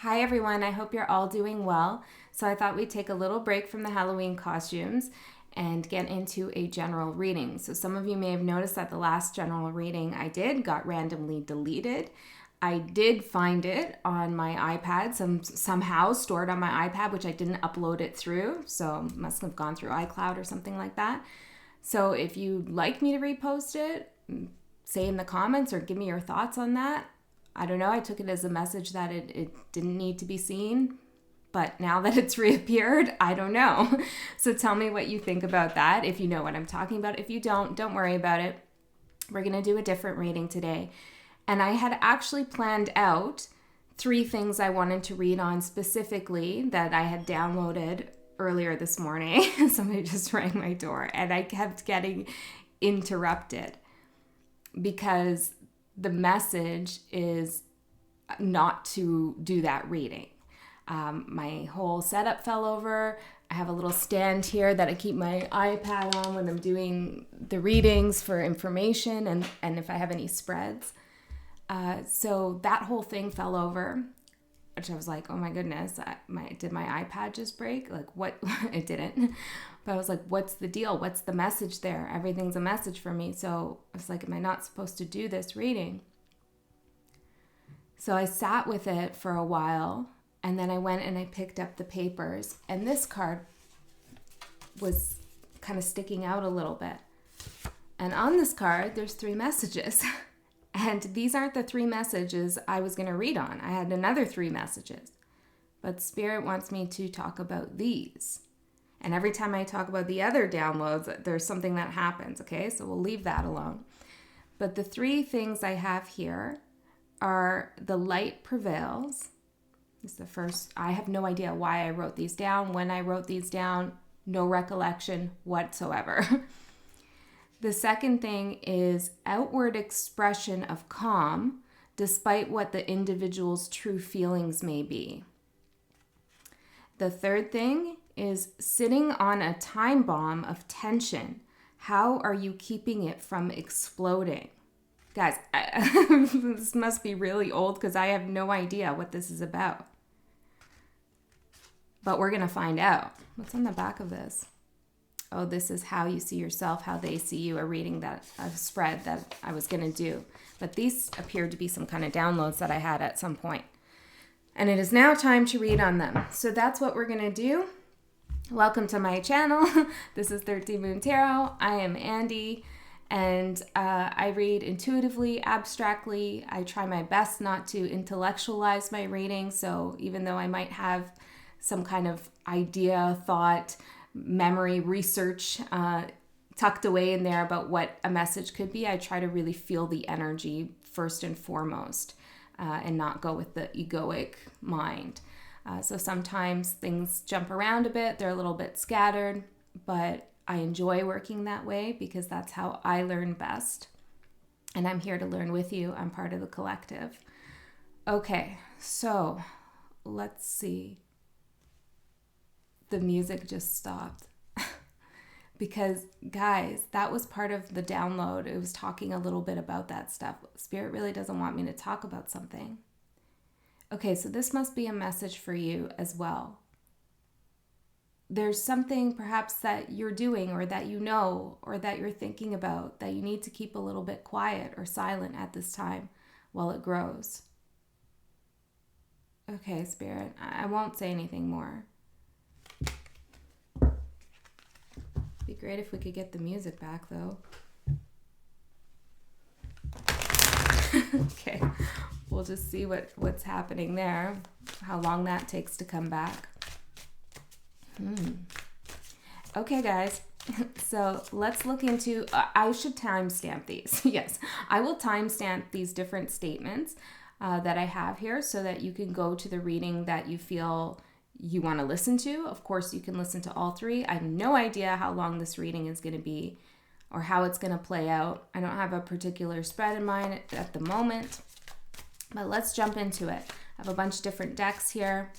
Hi everyone, I hope you're all doing well. So I thought we'd take a little break from the Halloween costumes and get into a general reading. So some of you may have noticed that the last general reading I did got randomly deleted. I did find it on my iPad, somehow stored on my iPad, which I didn't upload it through, so it must have gone through iCloud or something like that. So if you'd like me to repost it, say in the comments or give me your thoughts on that. I don't know, I took it as a message that it didn't need to be seen, but now that it's reappeared, I don't know. So tell me what you think about that, if you know what I'm talking about. If you don't worry about it. We're going to do a different reading today. And I had actually planned out 3 things I wanted to read on specifically that I had downloaded earlier this morning. Somebody just rang my door and I kept getting interrupted because the message is not to do that reading. My whole setup fell over. I have a little stand here that I keep my iPad on when I'm doing the readings for information and if I have any spreads. So that whole thing fell over, which I was like, oh my goodness, did my iPad just break? Like what? It didn't. But I was like, what's the deal? What's the message there? Everything's a message for me. So I was like, am I not supposed to do this reading? So I sat with it for a while and then I went and I picked up the papers and this card was kind of sticking out a little bit. And on this card, there's 3 messages. And these aren't the 3 messages I was going to read on. I had another 3 messages. But Spirit wants me to talk about these. And every time I talk about the other downloads, there's something that happens, okay? So we'll leave that alone. But the 3 things I have here are the light prevails. This is the first. I have no idea why I wrote these down, when I wrote these down, no recollection whatsoever. The second thing is outward expression of calm, despite what the individual's true feelings may be. The third thing is sitting on a time bomb of tension. How are you keeping it from exploding? Guys, this must be really old because I have no idea what this is about. But we're going to find out. What's on the back of this? Oh, this is how you see yourself, how they see you, a reading that I've spread that I was going to do. But these appeared to be some kind of downloads that I had at some point. And it is now time to read on them. So that's what we're going to do. Welcome to my channel. This is 13 Moon Tarot. I am Andy, and I read intuitively, abstractly. I try my best not to intellectualize my reading. So even though I might have some kind of idea, thought, memory, research tucked away in there about what a message could be, I try to really feel the energy first and foremost and not go with the egoic mind. So sometimes things jump around a bit, they're a little bit scattered, but I enjoy working that way because that's how I learn best. And I'm here to learn with you. I'm part of the collective. Okay, so let's see. The music just stopped because guys, that was part of the download. It was talking a little bit about that stuff. Spirit really doesn't want me to talk about something. Okay, so this must be a message for you as well. There's something perhaps that you're doing or that you know or that you're thinking about that you need to keep a little bit quiet or silent at this time while it grows. Okay, Spirit, I won't say anything more. Be great if we could get the music back though. Okay, we'll just see what's happening there, how long that takes to come back. Okay, guys, so let's look into, I should timestamp these. Yes, I will timestamp these different statements that I have here so that you can go to the reading that you feel you want to listen to. Of course, you can listen to all 3. I have no idea how long this reading is going to be or how it's going to play out. I don't have a particular spread in mind at the moment, but let's jump into it. I have a bunch of different decks here.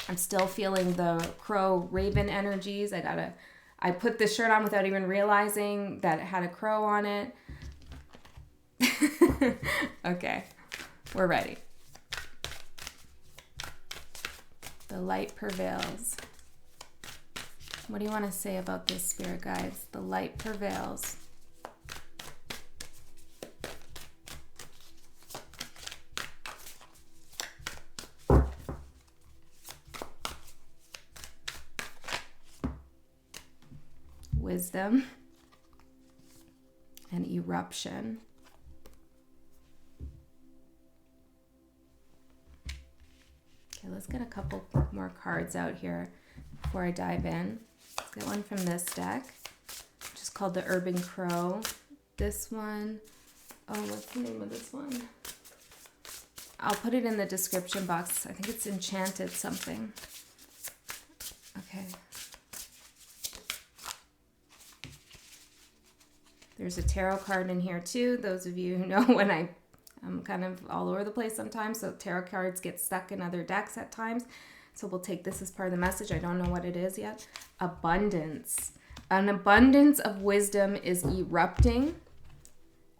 I'm still feeling the crow raven energies. I put this shirt on without even realizing that it had a crow on it. Okay, we're ready. The light prevails. What do you want to say about this, spirit guides? The light prevails. Wisdom and eruption. Okay, let's get a couple more cards out here before I dive in. Let's get one from this deck, which is called the Urban Crow. This one, oh, what's the name of this one? I'll put it in the description box. I think it's Enchanted something. Okay. There's a tarot card in here too. Those of you who know when I'm kind of all over the place sometimes, so tarot cards get stuck in other decks at times. So we'll take this as part of the message. I don't know what it is yet. Abundance. An abundance of wisdom is erupting,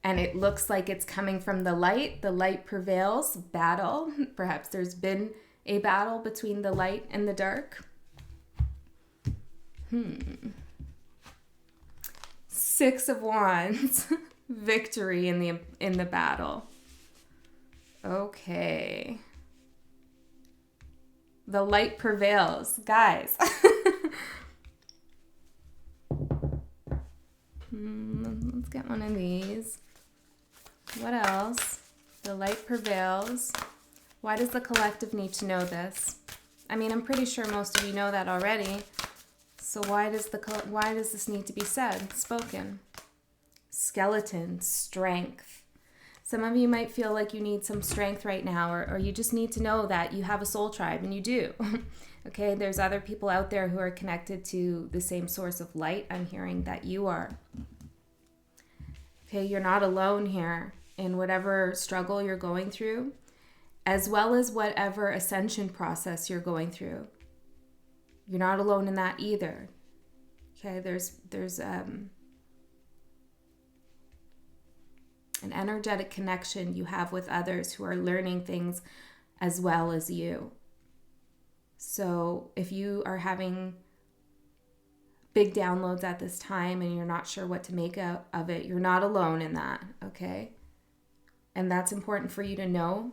and it looks like it's coming from the light. The light prevails. Battle. Perhaps there's been a battle between the light and the dark. Six of Wands. Victory in the battle. Okay. The light prevails. Guys. Let's get one of these. What else? The light prevails. Why does the collective need to know this? I mean, I'm pretty sure most of you know that already. So why does this need to be said, spoken? Skeleton, strength. Some of you might feel like you need some strength right now, or you just need to know that you have a soul tribe, and you do. Okay, there's other people out there who are connected to the same source of light. I'm hearing that you are. Okay, you're not alone here in whatever struggle you're going through, as well as whatever ascension process you're going through. You're not alone in that either. Okay, there's an energetic connection you have with others who are learning things as well as you. So if you are having big downloads at this time and you're not sure what to make of it, you're not alone in that, okay? And that's important for you to know.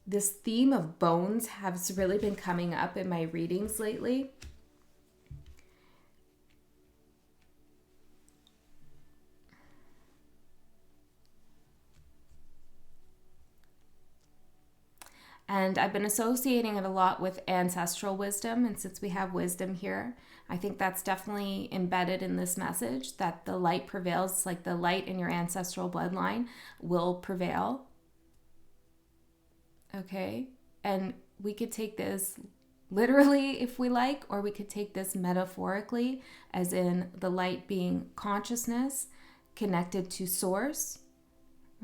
This theme of bones has really been coming up in my readings lately. And I've been associating it a lot with ancestral wisdom. And since we have wisdom here, I think that's definitely embedded in this message, that the light prevails, like the light in your ancestral bloodline will prevail. Okay? And we could take this literally if we like, or we could take this metaphorically, as in the light being consciousness connected to source.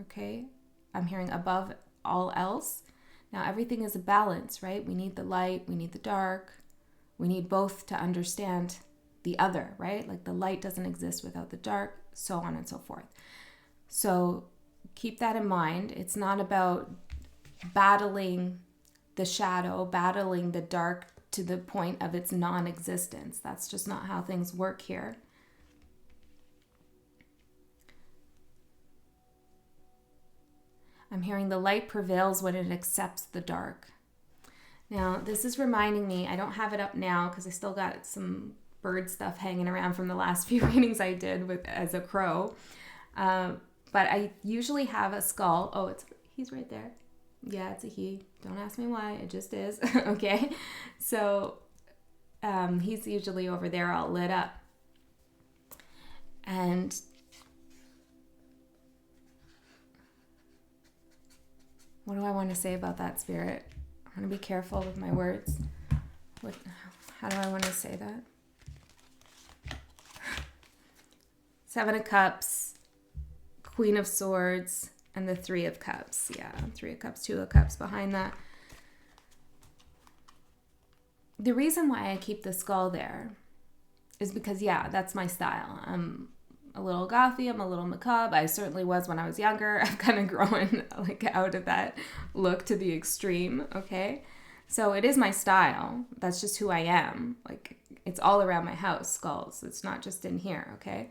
Okay? I'm hearing above all else. Now, everything is a balance, right? We need the light, we need the dark. We need both to understand the other, right? Like the light doesn't exist without the dark, so on and so forth. So keep that in mind. It's not about battling the shadow, battling the dark to the point of its non-existence. That's just not how things work here. I'm hearing the light prevails when it accepts the dark. Now, this is reminding me, I don't have it up now because I still got some bird stuff hanging around from the last few readings I did as a crow. But I usually have a skull. Oh, he's right there. Yeah, it's a he. Don't ask me why. It just is. Okay. So he's usually over there all lit up. And what do I want to say about that, Spirit? I want to be careful with my words. How do I want to say that? Seven of Cups, Queen of Swords, and the Three of Cups. Yeah, Three of Cups, Two of Cups behind that. The reason why I keep the skull there is because, yeah, that's my style. a little gothy, I'm a little macabre. I certainly was when I was younger. I've kind of grown like out of that look to the extreme, okay? So it is my style. That's just who I am. Like, it's all around my house, skulls. It's not just in here, okay?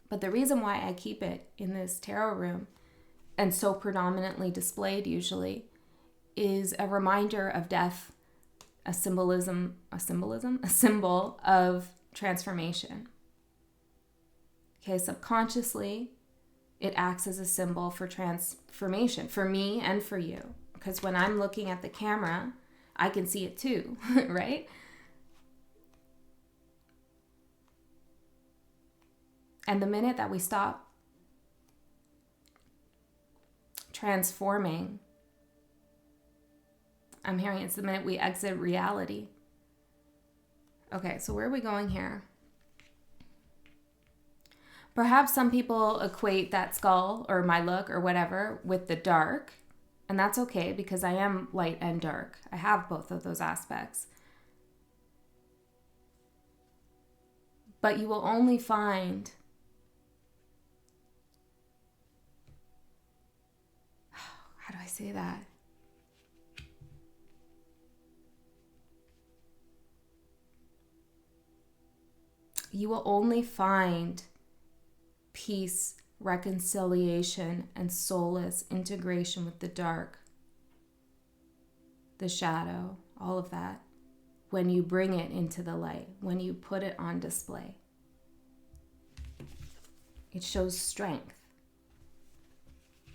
But the reason why I keep it in this tarot room and so predominantly displayed usually is a reminder of death, a symbol of transformation. Okay, subconsciously, it acts as a symbol for transformation for me and for you. Because when I'm looking at the camera, I can see it too, right? And the minute that we stop transforming, I'm hearing it's the minute we exit reality. Okay, so where are we going here? Perhaps some people equate that skull or my look or whatever with the dark. And that's okay because I am light and dark. I have both of those aspects. But you will only find how do I say that? You will only find peace, reconciliation, and soulless integration with the dark, the shadow, all of that, when you bring it into the light, when you put it on display. It shows strength.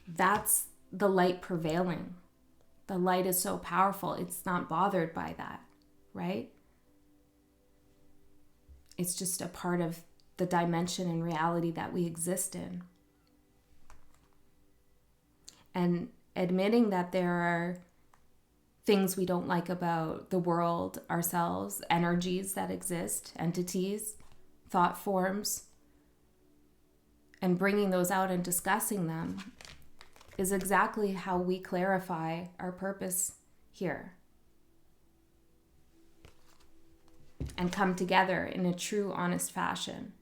That's the light prevailing. The light is so powerful, it's not bothered by that, right? It's just a part of the dimension and reality that we exist in. And admitting that there are things we don't like about the world, ourselves, energies that exist, entities, thought forms, and bringing those out and discussing them is exactly how we clarify our purpose here and come together in a true, honest fashion.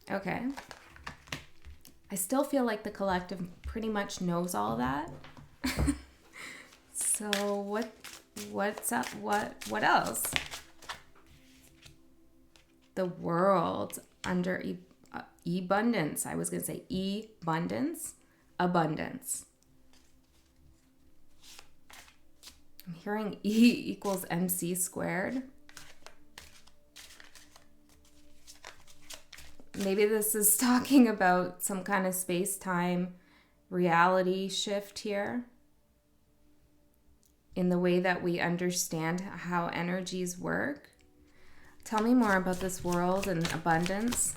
Okay. I still feel like the collective pretty much knows all that. So what's up? What else? The world under abundance. I was going to say abundance. I'm hearing E equals MC squared. Maybe this is talking about some kind of space-time reality shift here in the way that we understand how energies work. Tell me more about this world and abundance.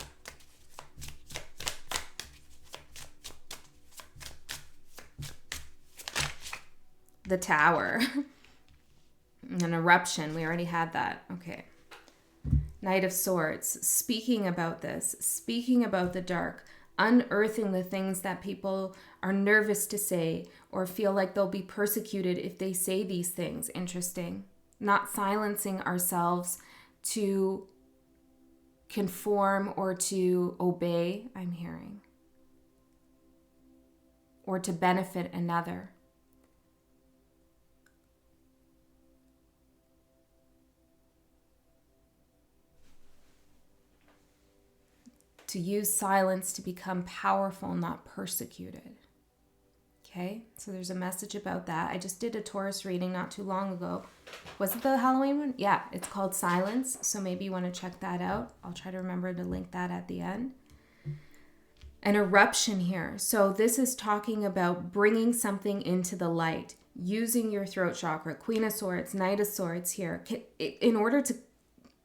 The Tower. An eruption. We already had that. Okay. Knight of Swords. Speaking about this. Speaking about the dark. Unearthing the things that people are nervous to say or feel like they'll be persecuted if they say these things. Interesting. Not silencing ourselves to conform or to obey, I'm hearing. Or to benefit another. To use silence to become powerful, not persecuted. Okay, so there's a message about that. I just did a Taurus reading not too long ago. Was it the Halloween one? Yeah, it's called Silence. So maybe you want to check that out. I'll try to remember to link that at the end. An eruption here. So this is talking about bringing something into the light, using your throat chakra, Queen of Swords, Knight of Swords here, in order to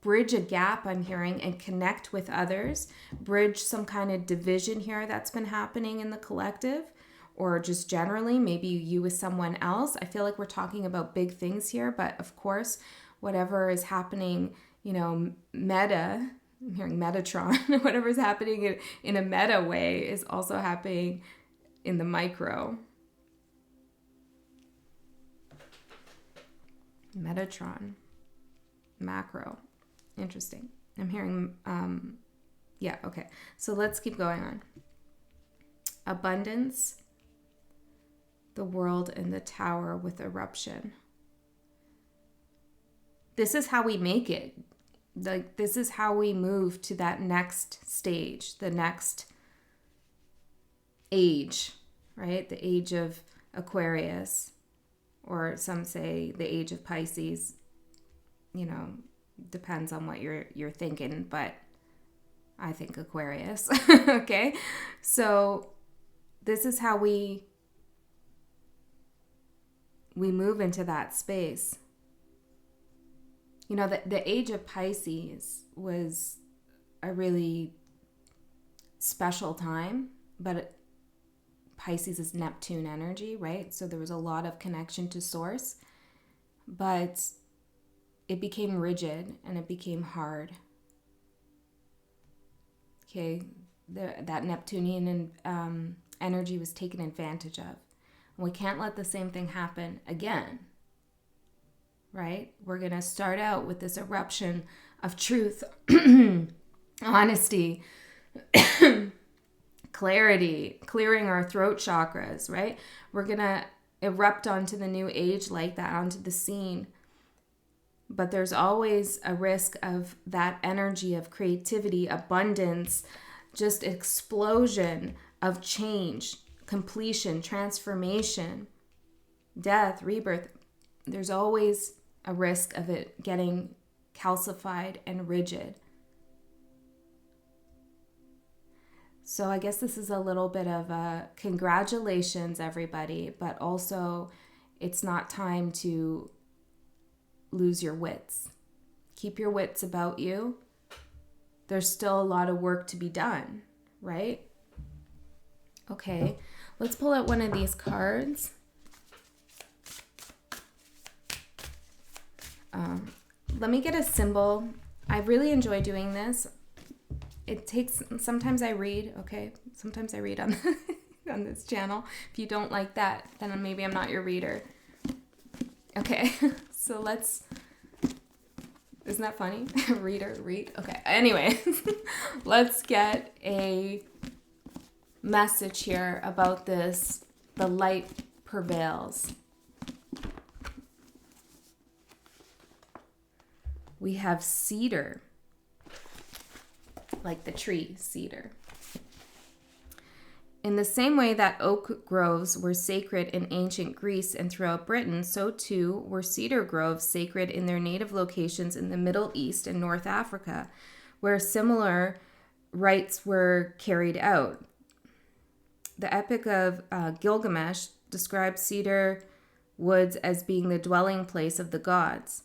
bridge a gap, I'm hearing, and connect with others, bridge some kind of division here that's been happening in the collective, or just generally, maybe you with someone else. I feel like we're talking about big things here, but of course, whatever is happening, I'm hearing metatron, whatever's happening in a meta way is also happening in the micro. Metatron, macro. Interesting. I'm hearing, yeah, okay. So let's keep going on. Abundance, the world, and the tower with eruption. This is how we make it. Like, this is how we move to that next stage, the next age, right? The age of Aquarius, or some say the age of Pisces. You know, depends on what you're thinking, but I think Aquarius. Okay, so this is how we move into that space. You know, the age of Pisces was a really special time, but Pisces is Neptune energy, right? So there was a lot of connection to source, but it became rigid and it became hard. Okay, that Neptunian energy was taken advantage of. We can't let the same thing happen again. Right? We're going to start out with this eruption of truth, honesty, clarity, clearing our throat chakras, right? We're going to erupt onto the new age like that, onto the scene. But there's always a risk of that energy of creativity, abundance, just explosion of change, completion, transformation, death, rebirth. There's always a risk of it getting calcified and rigid. So I guess this is a little bit of a congratulations, everybody, but also it's not time to lose your wits. Keep your wits about you. There's still a lot of work to be done, right? Okay, let's pull out one of these cards. Let me get a symbol. I really enjoy doing this. It takes, sometimes I read, okay? Sometimes I read on on this channel. If you don't like that, then maybe I'm not your reader. Okay, so let's, isn't that funny? Reader, read. Okay, anyway, let's get a message here about this. The light prevails. We have cedar, like the tree cedar. In the same way that oak groves were sacred in ancient Greece and throughout Britain, so too were cedar groves sacred in their native locations in the Middle East and North Africa, where similar rites were carried out. The Epic of Gilgamesh describes cedar woods as being the dwelling place of the gods.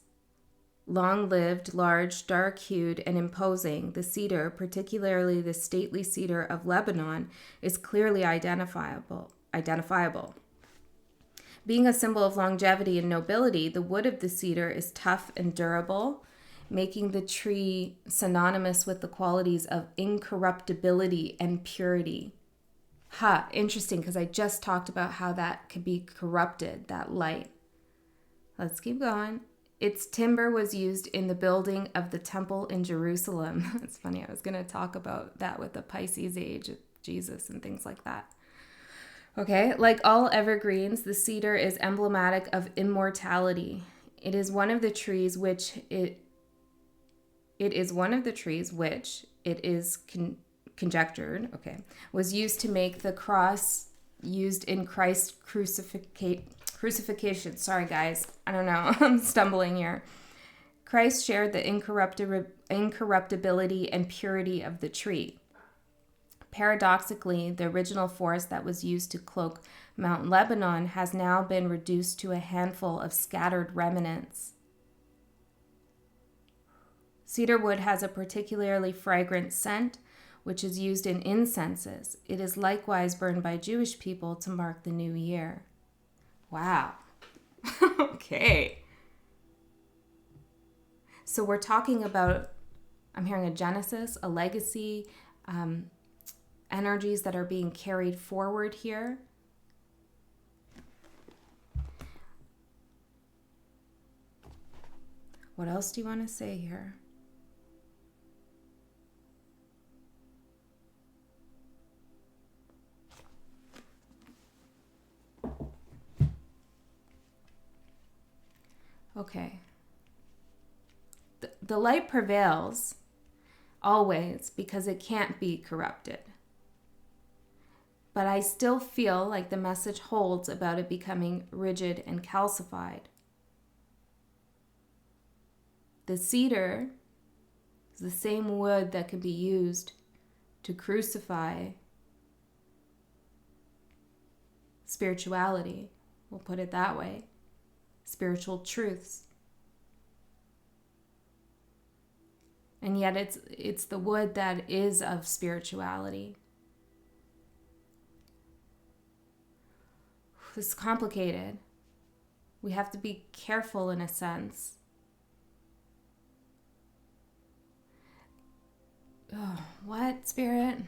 Long-lived, large, dark-hued, and imposing, the cedar, particularly the stately cedar of Lebanon, is clearly identifiable. Being a symbol of longevity and nobility, the wood of the cedar is tough and durable, making the tree synonymous with the qualities of incorruptibility and purity. Interesting, because I just talked about how that could be corrupted, that light. Let's keep going. Its timber was used in the building of the temple in Jerusalem. It's funny, I was going to talk about that with the Pisces age of Jesus and things like that. Okay, like all evergreens, the cedar is emblematic of immortality. It is one of the trees which it is conjectured, was used to make the cross used in Christ's crucifixion. Sorry, guys. I don't know. I'm stumbling here. Christ shared the incorruptibility and purity of the tree. Paradoxically, the original forest that was used to cloak Mount Lebanon has now been reduced to a handful of scattered remnants. Cedar wood has a particularly fragrant scent, which is used in incenses. It is likewise burned by Jewish people to mark the new year. Wow. Okay. So we're talking about, I'm hearing a genesis, a legacy, energies that are being carried forward here. What else do you want to say here? Okay. The light prevails always because it can't be corrupted. But I still feel like the message holds about it becoming rigid and calcified. The cedar is the same wood that can be used to crucify spirituality. We'll put it that way. Spiritual truths. And yet it's the wood that is of spirituality. It's complicated. We have to be careful in a sense. Oh, what, Spirit?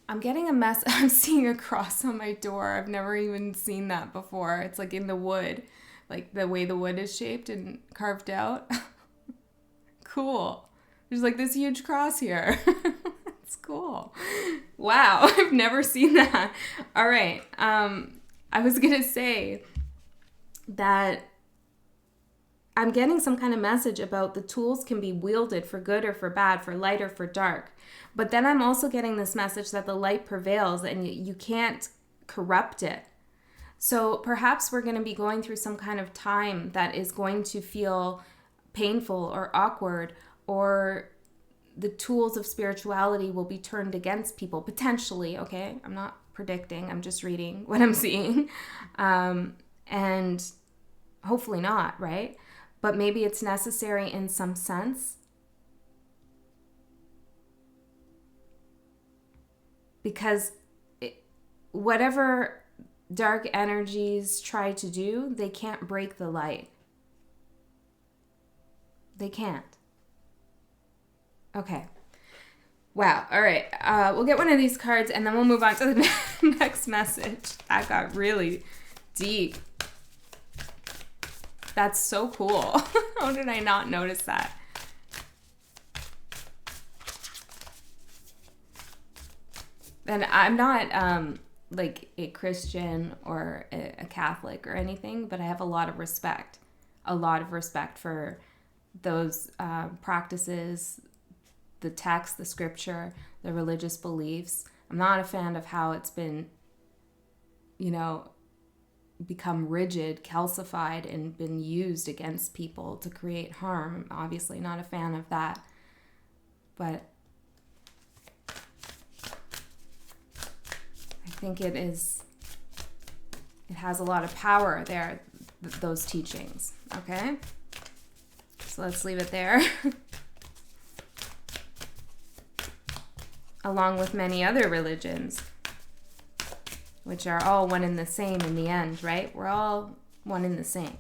I'm getting a mess. I'm seeing a cross on my door. I've never even seen that before. It's like in the wood, like the way the wood is shaped and carved out. Cool. There's like this huge cross here. It's cool. Wow, I've never seen that. All right. I was going to say that I'm getting some kind of message about the tools can be wielded for good or for bad, for light or for dark. But then I'm also getting this message that the light prevails and you can't corrupt it. So perhaps we're going to be going through some kind of time that is going to feel painful or awkward, or the tools of spirituality will be turned against people, potentially, okay? I'm not predicting, I'm just reading what I'm seeing. And hopefully not, right? But maybe it's necessary in some sense. Because whatever dark energies try to do, they can't break the light. They can't. Okay. Wow. All right. We'll get one of these cards and then we'll move on to the next message. That got really deep. That's so cool. How did I not notice that? And I'm not like a Christian or a Catholic or anything, but I have a lot of respect for those practices, the text, the scripture, the religious beliefs. I'm not a fan of how it's been, become rigid, calcified, and been used against people to create harm. I'm obviously not a fan of that. But I think it has a lot of power there, those teachings, okay? So let's leave it there. Along with many other religions, which are all one and the same in the end, right? We're all one and the same.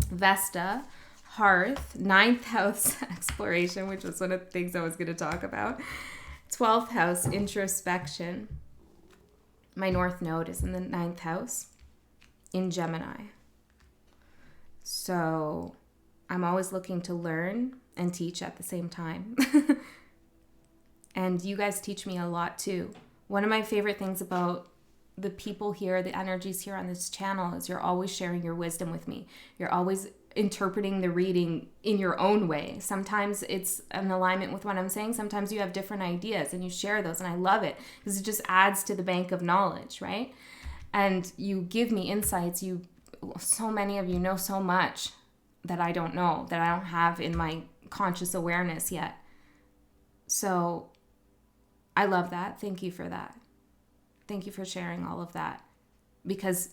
Vesta, Hearth, 9th house exploration, which was one of the things I was going to talk about. 12th house introspection. My North Node is in the 9th house in Gemini. So I'm always looking to learn and teach at the same time. And you guys teach me a lot too. One of my favorite things about the people here, the energies here on this channel, is you're always sharing your wisdom with me. You're always interpreting the reading in your own way. Sometimes it's in alignment with what I'm saying. Sometimes you have different ideas and you share those, and I love it because it just adds to the bank of knowledge, right? And you give me insights. So many of you know so much that I don't know, that I don't have in my conscious awareness yet. So I love that. Thank you for that. Thank you for sharing all of that. Because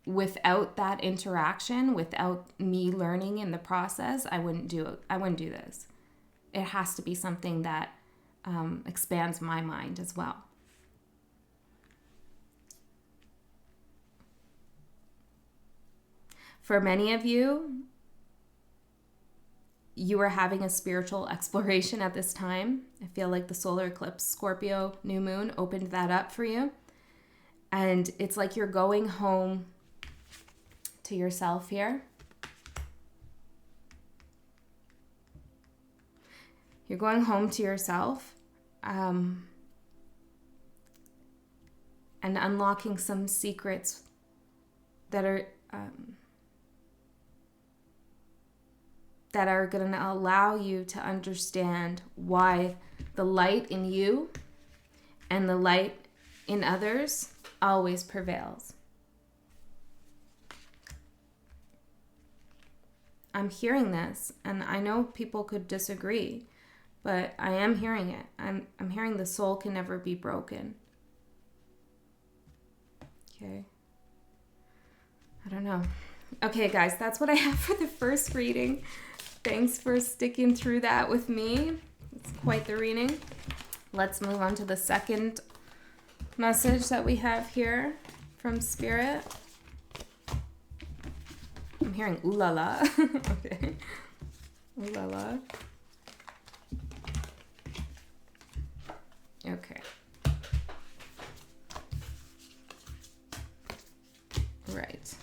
without that interaction, without me learning in the process, I wouldn't do it. I wouldn't do this. It has to be something that expands my mind as well. For many of you, you are having a spiritual exploration at this time. I feel like the solar eclipse, Scorpio new moon, opened that up for you. And it's like you're going home to yourself here. You're going home to yourself. and unlocking some secrets that are going to allow you to understand why the light in you and the light in others always prevails. I'm hearing this, and I know people could disagree, but I am hearing it. I'm hearing the soul can never be broken. Okay. I don't know. Okay, guys, that's what I have for the first reading. Thanks for sticking through that with me. It's quite the reading. Let's move on to the second message that we have here from Spirit. I'm hearing ooh la la. Okay. Ooh la la. Okay. Right.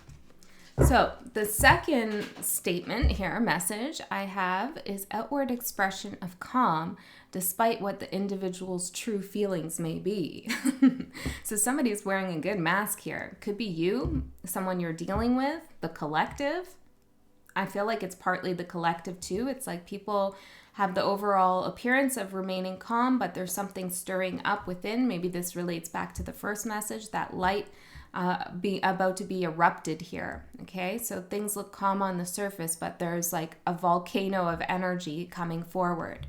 So the second statement here, message I have, is outward expression of calm despite what the individual's true feelings may be. So somebody's wearing a good mask here. Could be you, someone you're dealing with, the collective. I feel like it's partly the collective too. It's like people have the overall appearance of remaining calm, but there's something stirring up within. Maybe this relates back to the first message, that light about to be erupted here. Okay, so things look calm on the surface, but there's like a volcano of energy coming forward.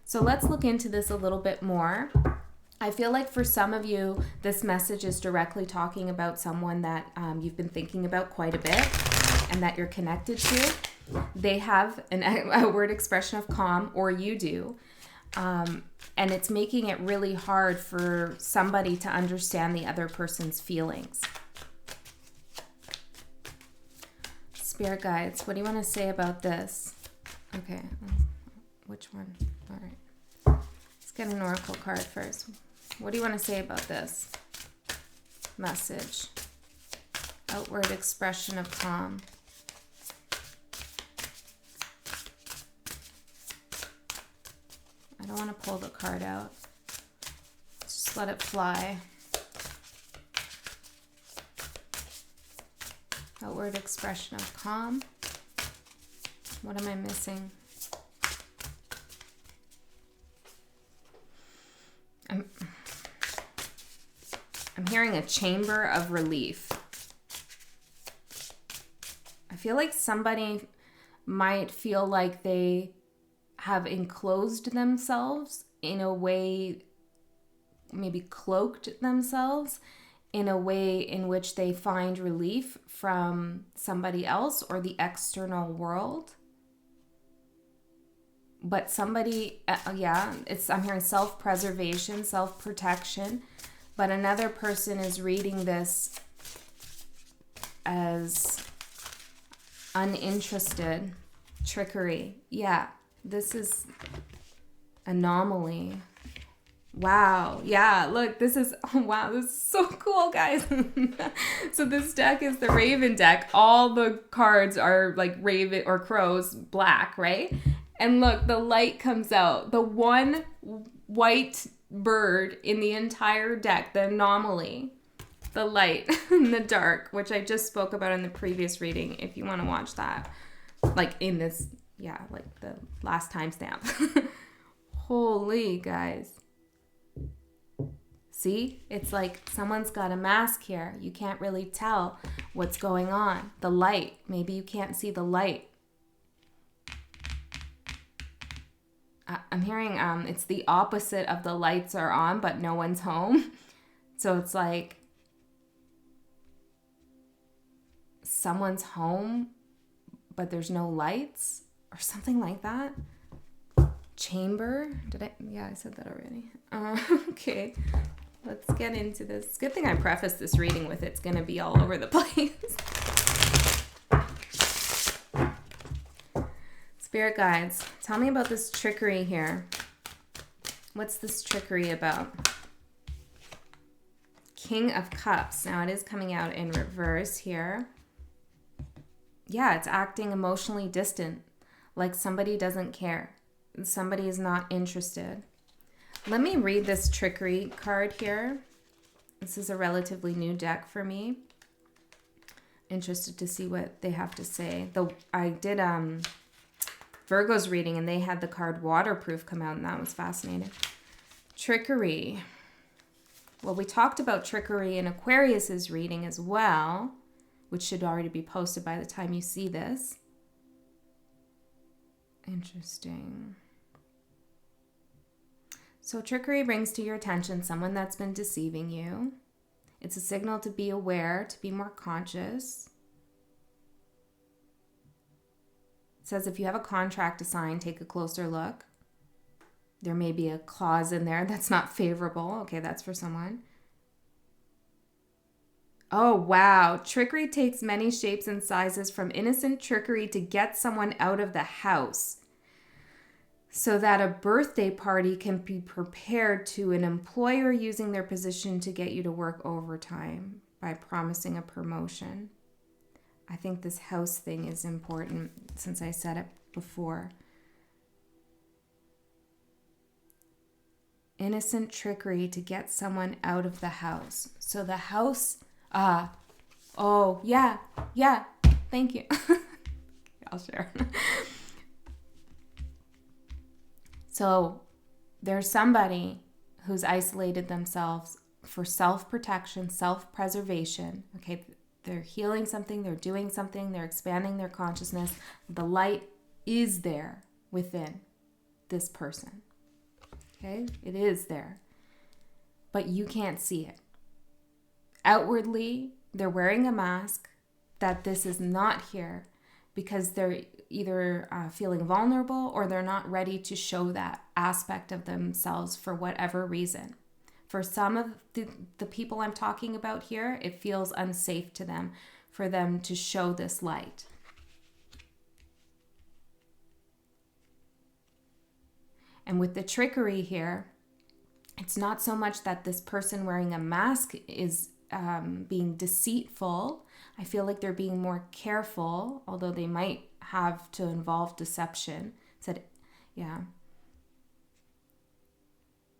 So let's look into this a little bit more. I feel like for some of you, this message is directly talking about someone that you've been thinking about quite a bit and that you're connected to. They have a word expression of calm, or you do. And it's making it really hard for somebody to understand the other person's feelings. Spirit guides, what do you want to say about this? Okay, which one? All right. Let's get an oracle card first. What do you want to say about this message? Outward expression of calm. I don't want to pull the card out. Just let it fly. Outward expression of calm. What am I missing? I'm hearing a chamber of relief. I feel like somebody might feel like they have enclosed themselves in a way, maybe cloaked themselves in a way in which they find relief from somebody else or the external world. But somebody, I'm hearing self-preservation, self-protection, but another person is reading this as uninterested, trickery. Yeah, this is anomaly. Wow. Yeah, look, this is so cool, guys. So this deck is the Raven deck. All the cards are like raven or crows, black, right? And look, the light comes out. The one white bird in the entire deck, the anomaly, the light in the dark, which I just spoke about in the previous reading, if you want to watch that. Like in this, like the last timestamp. Holy, guys. See, it's like someone's got a mask here. You can't really tell what's going on. The light, maybe you can't see the light. I'm hearing it's the opposite of the lights are on, but no one's home. So it's like someone's home, but there's no lights or something like that. Chamber? I said that already. Okay. Let's get into this. It's a good thing I prefaced this reading with it's going to be all over the place. Spirit guides, tell me about this trickery here. What's this trickery about? King of Cups. Now it is coming out in reverse here. Yeah, it's acting emotionally distant, like somebody doesn't care. Somebody is not interested. Let me read this trickery card here. This is a relatively new deck for me. Interested to see what they have to say. I did Virgo's reading and they had the card Waterproof come out, and that was fascinating. Trickery. Well, we talked about trickery in Aquarius's reading as well, which should already be posted by the time you see this. Interesting. So trickery brings to your attention someone that's been deceiving you. It's a signal to be aware, to be more conscious. It says if you have a contract to sign, take a closer look. There may be a clause in there that's not favorable. Okay, that's for someone. Oh, wow. Trickery takes many shapes and sizes, from innocent trickery to get someone out of the house so that a birthday party can be prepared, to an employer using their position to get you to work overtime by promising a promotion. I think this house thing is important since I said it before. Innocent trickery to get someone out of the house. So the house, oh, yeah, thank you. I'll share. So there's somebody who's isolated themselves for self-protection, self-preservation. Okay, they're healing something, they're doing something, they're expanding their consciousness. The light is there within this person. Okay, it is there, but you can't see it. Outwardly, they're wearing a mask that this is not here because they're either feeling vulnerable or they're not ready to show that aspect of themselves for whatever reason. For some of the people I'm talking about here, it feels unsafe to them for them to show this light. And with the trickery here, it's not so much that this person wearing a mask is being deceitful. I feel like they're being more careful, although they might have to involve deception.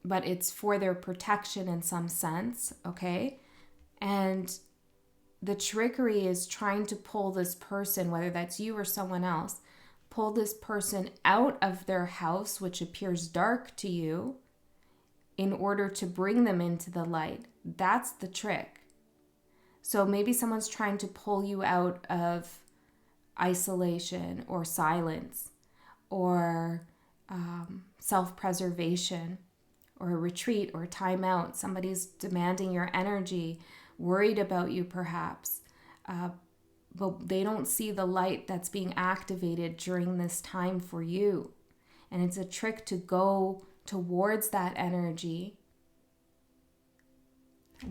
But it's for their protection in some sense, okay? And the trickery is trying to pull this person, whether that's you or someone else, pull this person out of their house, which appears dark to you, in order to bring them into the light. That's the trick. So maybe someone's trying to pull you out of isolation or silence or self-preservation or a retreat or a timeout. Somebody's demanding your energy, worried about you perhaps, but they don't see the light that's being activated during this time for you. And it's a trick to go towards that energy.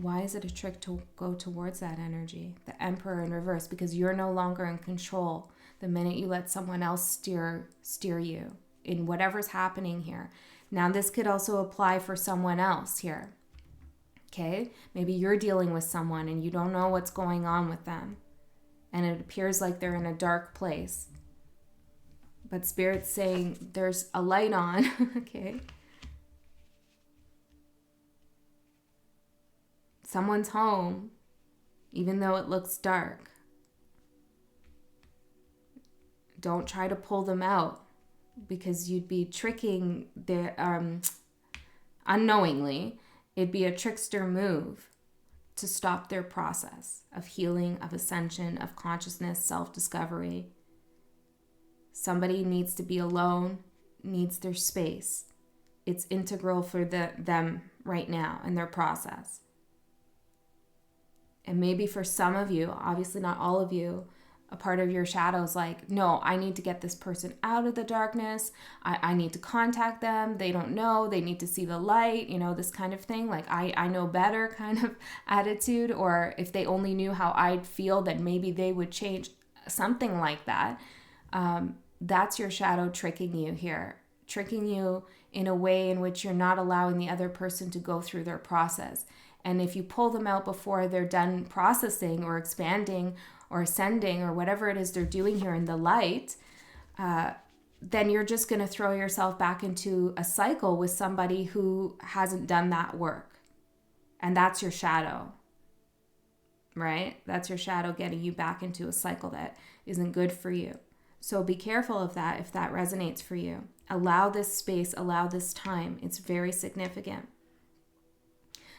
Why is it a trick to go towards that energy? The Emperor in reverse, because you're no longer in control the minute you let someone else steer you in whatever's happening here. Now, this could also apply for someone else here. Okay? Maybe you're dealing with someone and you don't know what's going on with them, and it appears like they're in a dark place. But Spirit's saying there's a light on, okay? Someone's home, even though it looks dark. Don't try to pull them out, because you'd be tricking their, unknowingly, it'd be a trickster move to stop their process of healing, of ascension, of consciousness, self-discovery. Somebody needs to be alone, needs their space. It's integral for them right now in their process. And maybe for some of you, obviously not all of you, a part of your shadow is like, no, I need to get this person out of the darkness. I need to contact them. They don't know. They need to see the light, this kind of thing. Like, I know better kind of attitude. Or if they only knew how I'd feel, then maybe they would change, something like that. That's your shadow tricking you here. Tricking you in a way in which you're not allowing the other person to go through their process. And if you pull them out before they're done processing or expanding or ascending or whatever it is they're doing here in the light, then you're just going to throw yourself back into a cycle with somebody who hasn't done that work. And that's your shadow, right? That's your shadow getting you back into a cycle that isn't good for you. So be careful of that if that resonates for you. Allow this space, allow this time. It's very significant.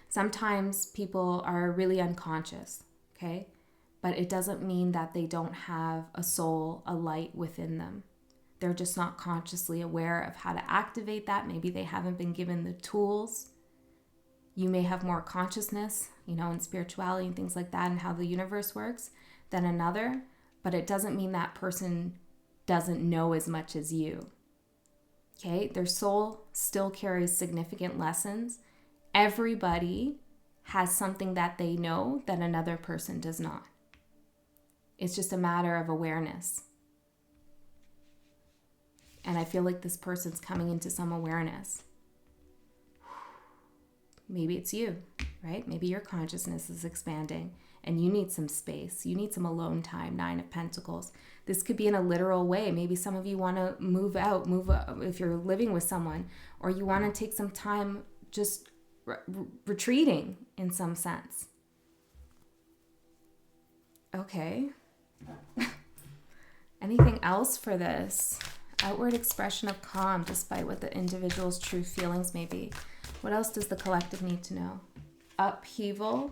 Sometimes people are really unconscious, okay? But it doesn't mean that they don't have a soul, a light within them. They're just not consciously aware of how to activate that. Maybe they haven't been given the tools. You may have more consciousness, in spirituality and things like that and how the universe works than another, but it doesn't mean that person doesn't know as much as you. Okay? Their soul still carries significant lessons. Everybody has something that they know that another person does not. It's just a matter of awareness. And I feel like this person's coming into some awareness. Maybe it's you, right? Maybe your consciousness is expanding and you need some space. You need some alone time, 9 of Pentacles. This could be in a literal way. Maybe some of you want to move out if you're living with someone, or you want to take some time just retreating in some sense. Okay. Anything else for this? Outward expression of calm despite what the individual's true feelings may be. What else does the collective need to know? Upheaval.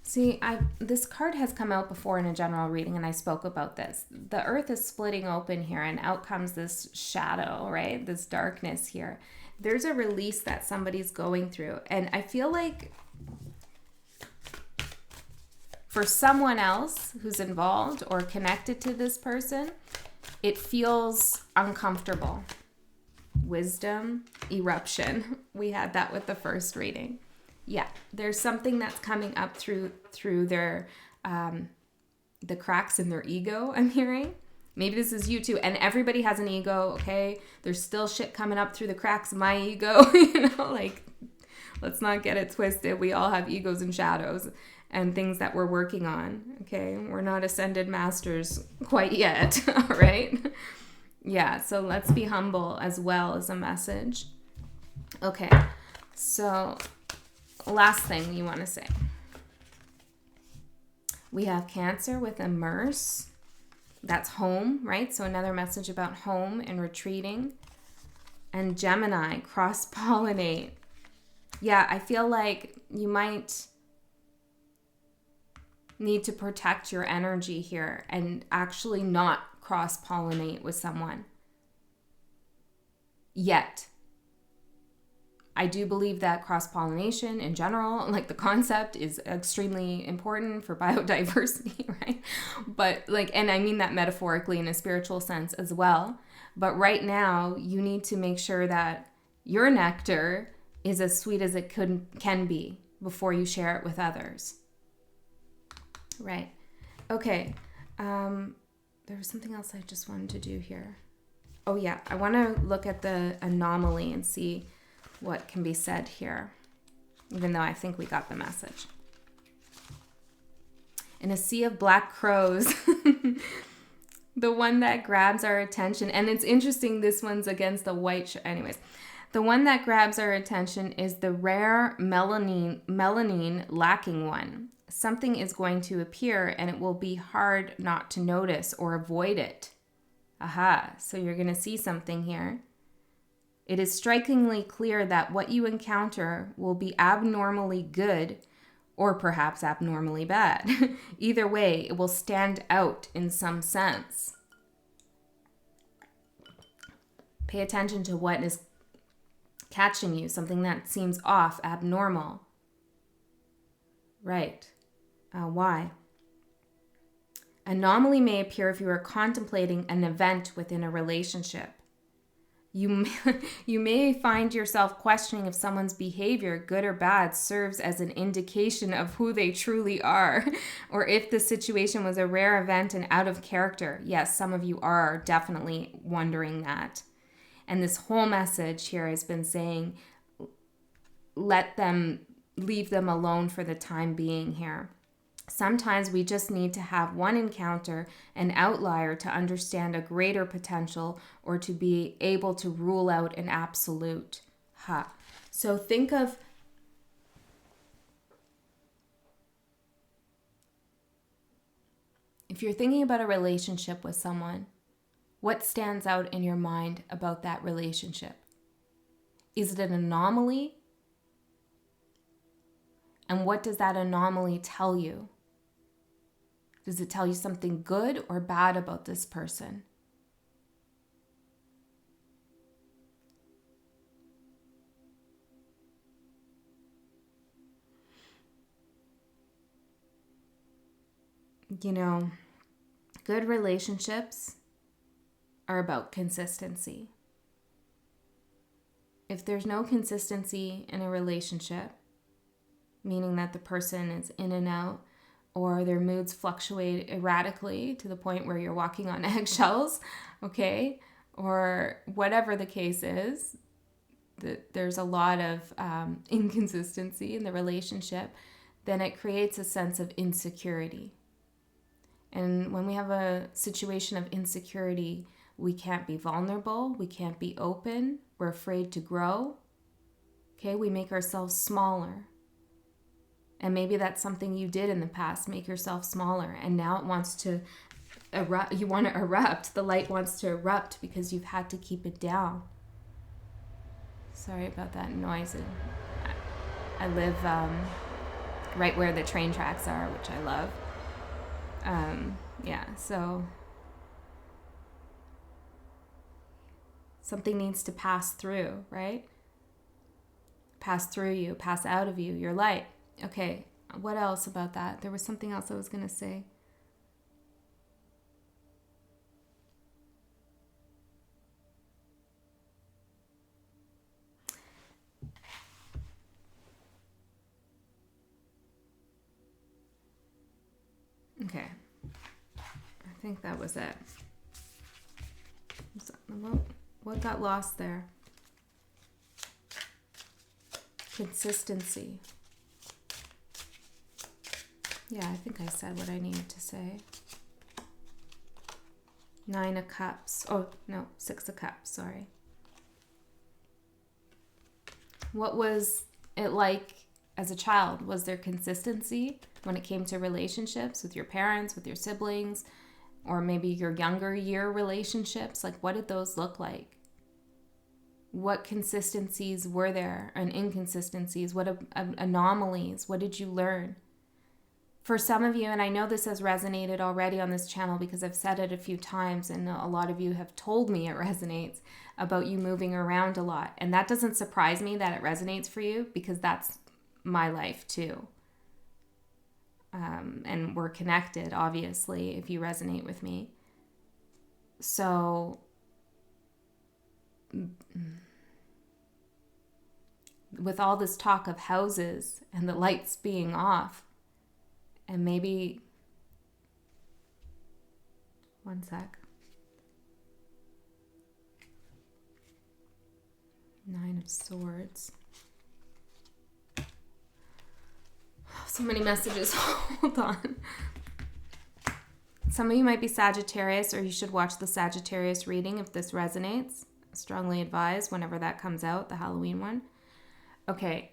See, this card has come out before in a general reading, and I spoke about this. The earth is splitting open here, and out comes this shadow, right? This darkness here. There's a release that somebody's going through, and I feel like for someone else who's involved or connected to this person, it feels uncomfortable. Wisdom, eruption. We had that with the first reading. Yeah, there's something that's coming up through their, the cracks in their ego, I'm hearing. Maybe this is you too. And everybody has an ego, okay? There's still shit coming up through the cracks of my ego, let's not get it twisted. We all have egos and shadows and things that we're working on, okay? We're not ascended masters quite yet, all right? Yeah, so let's be humble as well as a message. Okay, so last thing you want to say. We have Cancer with immerse. That's home, right? So another message about home and retreating. And Gemini, cross-pollinate. Yeah, I feel like you might need to protect your energy here and actually not cross-pollinate with someone yet. I do believe that cross-pollination in general, like the concept, is extremely important for biodiversity, right? But and I mean that metaphorically in a spiritual sense as well. But right now, you need to make sure that your nectar is as sweet as it can be before you share it with others. Right. Okay. There was something else I just wanted to do here. Oh yeah, I want to look at the anomaly and see what can be said here, even though I think we got the message. In a sea of black crows, the one that grabs our attention, and it's interesting, this one's against the white anyways. The one that grabs our attention is the rare melanin lacking one. Something is going to appear and it will be hard not to notice or avoid it. Aha, so you're going to see something here. It is strikingly clear that what you encounter will be abnormally good or perhaps abnormally bad. Either way, it will stand out in some sense. Pay attention to what is catching you, something that seems off, abnormal. Right. Why? Anomaly may appear if you are contemplating an event within a relationship. You may find yourself questioning if someone's behavior, good or bad, serves as an indication of who they truly are, or if the situation was a rare event and out of character. Yes, some of you are definitely wondering that. And this whole message here has been saying, leave them alone for the time being here. Sometimes we just need to have one encounter, an outlier, to understand a greater potential or to be able to rule out an absolute. So think of if you're thinking about a relationship with someone, what stands out in your mind about that relationship? Is it an anomaly? And what does that anomaly tell you? Does it tell you something good or bad about this person? You know, good relationships are about consistency. If there's no consistency in a relationship, meaning that the person is in and out, or their moods fluctuate erratically to the point where you're walking on eggshells, okay? Or whatever the case is, there's a lot of inconsistency in the relationship, then it creates a sense of insecurity. And when we have a situation of insecurity, we can't be vulnerable, we can't be open, we're afraid to grow, okay? We make ourselves smaller. And maybe that's something you did in the past, make yourself smaller. And now it wants to erupt. You want to erupt. The light wants to erupt because you've had to keep it down. Sorry about that noise. I live right where the train tracks are, which I love. So something needs to pass through, right? Pass through you, pass out of you, your light. Okay, what else about that? There was something else I was going to say. Okay, I think that was it. What got lost there? Consistency. Yeah, I think I said what I needed to say. 9 of Cups. Oh, no, 6 of Cups, sorry. What was it like as a child? Was there consistency when it came to relationships with your parents, with your siblings, or maybe your younger year relationships? Like, what did those look like? What consistencies were there and inconsistencies? What anomalies? What did you learn? For some of you, and I know this has resonated already on this channel because I've said it a few times and a lot of you have told me it resonates about you moving around a lot. And that doesn't surprise me that it resonates for you because that's my life too. And we're connected, obviously, if you resonate with me. So with all this talk of houses and the lights being off, and maybe, one sec. 9 of Swords. So many messages. Hold on. Some of you might be Sagittarius, or you should watch the Sagittarius reading if this resonates. I strongly advise whenever that comes out, the Halloween one. Okay.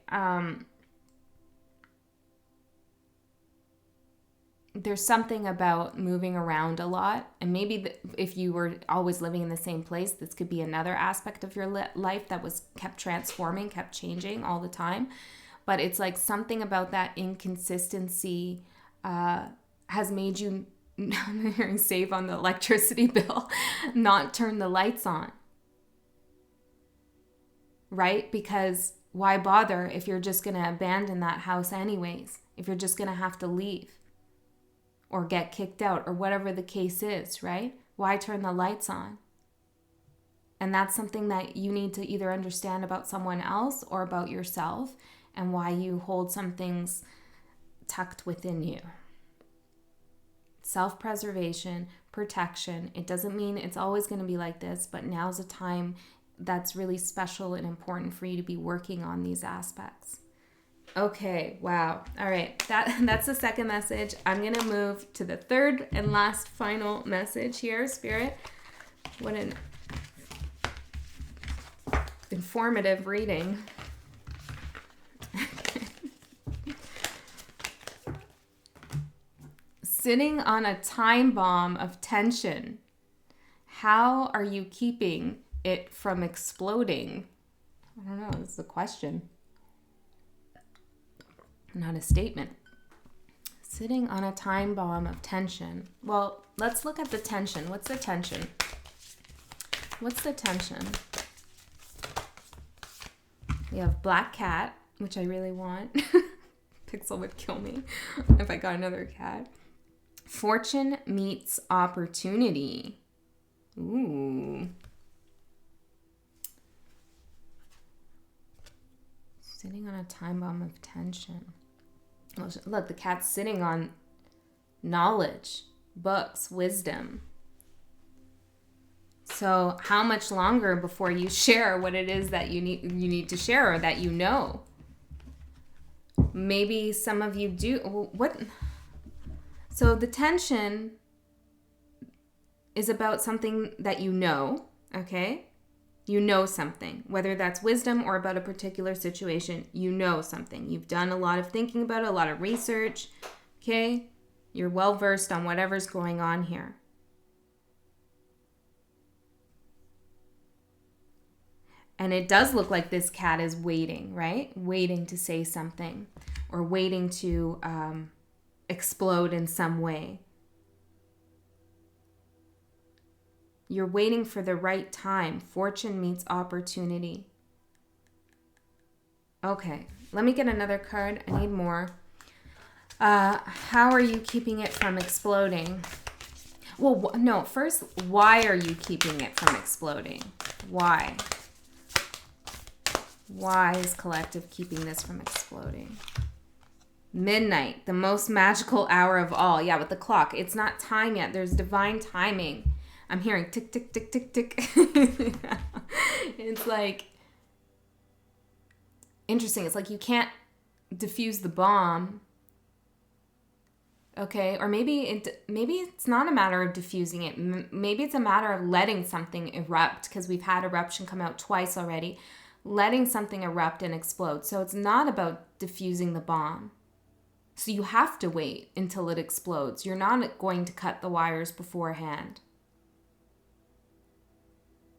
There's something about moving around a lot, and maybe if you were always living in the same place, this could be another aspect of your life that was kept transforming, kept changing all the time. But it's like something about that inconsistency has made you, I'm hearing save on the electricity bill, not turn the lights on, right? Because why bother if you're just going to abandon that house anyways, if you're just going to have to leave or get kicked out or whatever the case is, right? Why turn the lights on? And that's something that you need to either understand about someone else or about yourself, and why you hold some things tucked within you. Self-preservation, protection. It doesn't mean it's always going to be like this, but now's a time that's really special and important for you to be working on these aspects. Okay, wow. All right, that's the second message. I'm going to move to the third and last final message here, Spirit. What an informative reading. Sitting on a time bomb of tension. How are you keeping it from exploding? I don't know. This is a question, not a statement. Sitting on a time bomb of tension. Well, let's look at the tension. What's the tension? What's the tension? We have black cat, which I really want. Pixel would kill me if I got another cat. Fortune meets opportunity. Ooh. Sitting on a time bomb of tension. Look, the cat's sitting on knowledge, books, wisdom. So how much longer before you share what it is that you need to share, or that you know? Maybe some of you do. What? So the tension is about something that you know, okay? You know something, whether that's wisdom or about a particular situation. You know something. You've done a lot of thinking about it, a lot of research, okay? You're well versed on whatever's going on here. And it does look like this cat is waiting, right? Waiting to say something, or waiting to explode in some way. You're waiting for the right time. Fortune meets opportunity. Okay, let me get another card. I need more. How are you keeping it from exploding? Well, no, first, why are you keeping it from exploding? Why? Why is collective keeping this from exploding? Midnight, the most magical hour of all. Yeah, with the clock. It's not time yet. There's divine timing. I'm hearing tick, tick, tick, tick, tick. It's like interesting. It's like you can't diffuse the bomb. Okay, or maybe it's not a matter of diffusing it. Maybe it's a matter of letting something erupt, because we've had eruption come out twice already. Letting something erupt and explode. So it's not about diffusing the bomb. So you have to wait until it explodes. You're not going to cut the wires beforehand.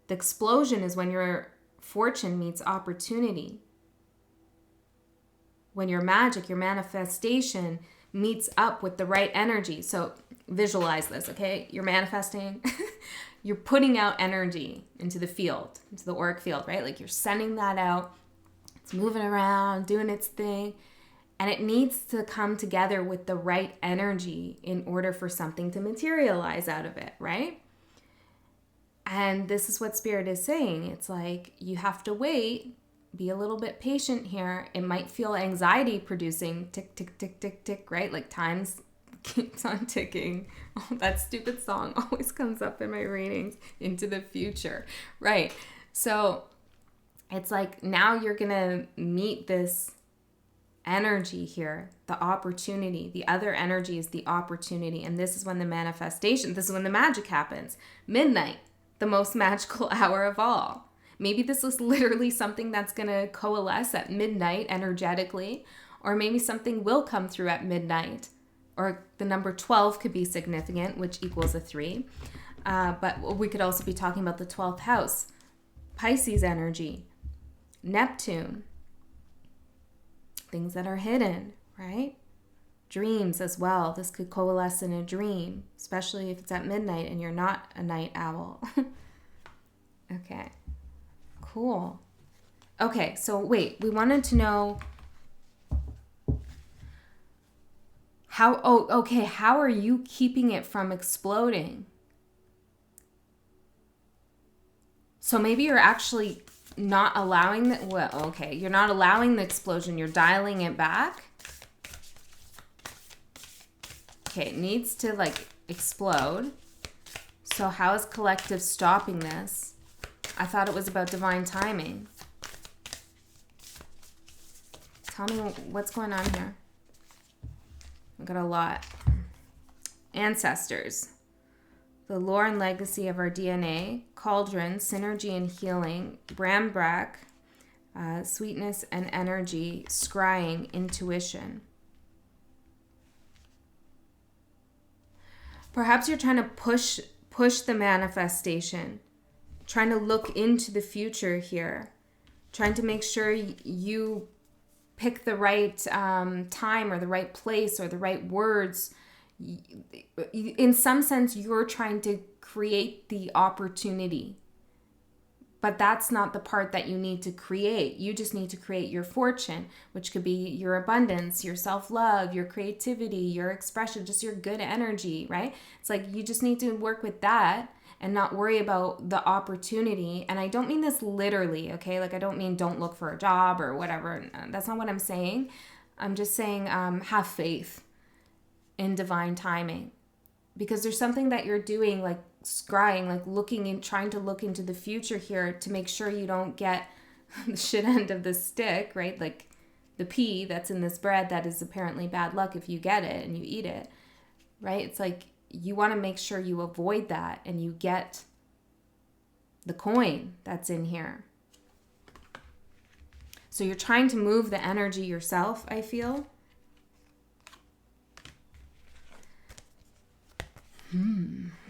The explosion is when your fortune meets opportunity. When your magic, your manifestation meets up with the right energy. So visualize this, okay? You're manifesting. You're putting out energy into the field, into the auric field, right? Like you're sending that out. It's moving around, doing its thing. And it needs to come together with the right energy in order for something to materialize out of it, right? And this is what Spirit is saying. It's like you have to wait, be a little bit patient here. It might feel anxiety producing, tick, tick, tick, tick, tick, right? Like times keeps on ticking. Oh, that stupid song always comes up in my readings. Into the future, right? So it's like now you're gonna meet this energy here, the opportunity. The other energy is the opportunity, and this is when the manifestation, this is when the magic happens. Midnight, the most magical hour of all. Maybe this is literally something that's gonna coalesce at midnight energetically, or maybe something will come through at midnight. Or the number 12 could be significant, which equals a 3. But we could also be talking about the 12th house. Pisces energy. Neptune. Things that are hidden, right? Dreams as well. This could coalesce in a dream, especially if it's at midnight and you're not a night owl. Okay. Cool. Okay, so wait. We wanted to know... how are you keeping it from exploding? So maybe you're actually not allowing you're not allowing the explosion. You're dialing it back. Okay, it needs to like explode. So how is collective stopping this? I thought it was about divine timing. Tell me what's going on here. I've got a lot. Ancestors. The lore and legacy of our DNA. Cauldron, synergy and healing. Brambrack, sweetness and energy. Scrying, intuition. Perhaps you're trying to push the manifestation. Trying to look into the future here. Trying to make sure you pick the right time or the right place or the right words. In some sense, you're trying to create the opportunity. But that's not the part that you need to create. You just need to create your fortune, which could be your abundance, your self-love, your creativity, your expression, just your good energy, right? It's like you just need to work with that and not worry about the opportunity. And I don't mean this literally, okay? Like I don't mean don't look for a job or whatever. That's not what I'm saying. I'm just saying have faith in divine timing. Because there's something that you're doing, like scrying, like looking and trying to look into the future here to make sure you don't get the shit end of the stick, right? Like the pea that's in this bread that is apparently bad luck if you get it and you eat it, right? It's like you want to make sure you avoid that and you get the coin that's in here. So you're trying to move the energy yourself, I feel.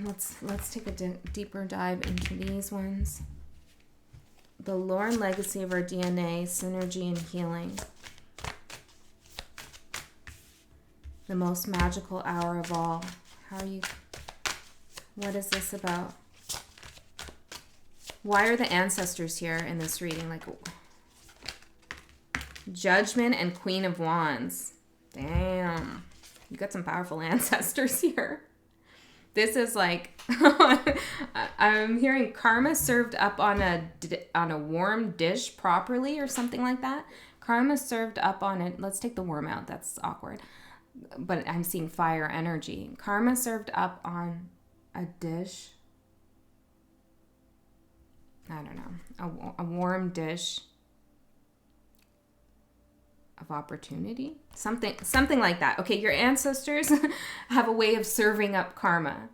Let's take a deeper dive into these ones. The lore and legacy of our DNA, synergy and healing. The most magical hour of all. What is this about? Why are the ancestors here in this reading? Like Judgment and Queen of Wands. Damn. You got some powerful ancestors here. This is like, I'm hearing karma served up on a warm dish properly or something like that. Karma served up on it. Let's take the worm out. That's awkward. But I'm seeing fire energy. Karma served up on a dish. I don't know. A warm dish of opportunity, something like that. Okay, your ancestors have a way of serving up karma.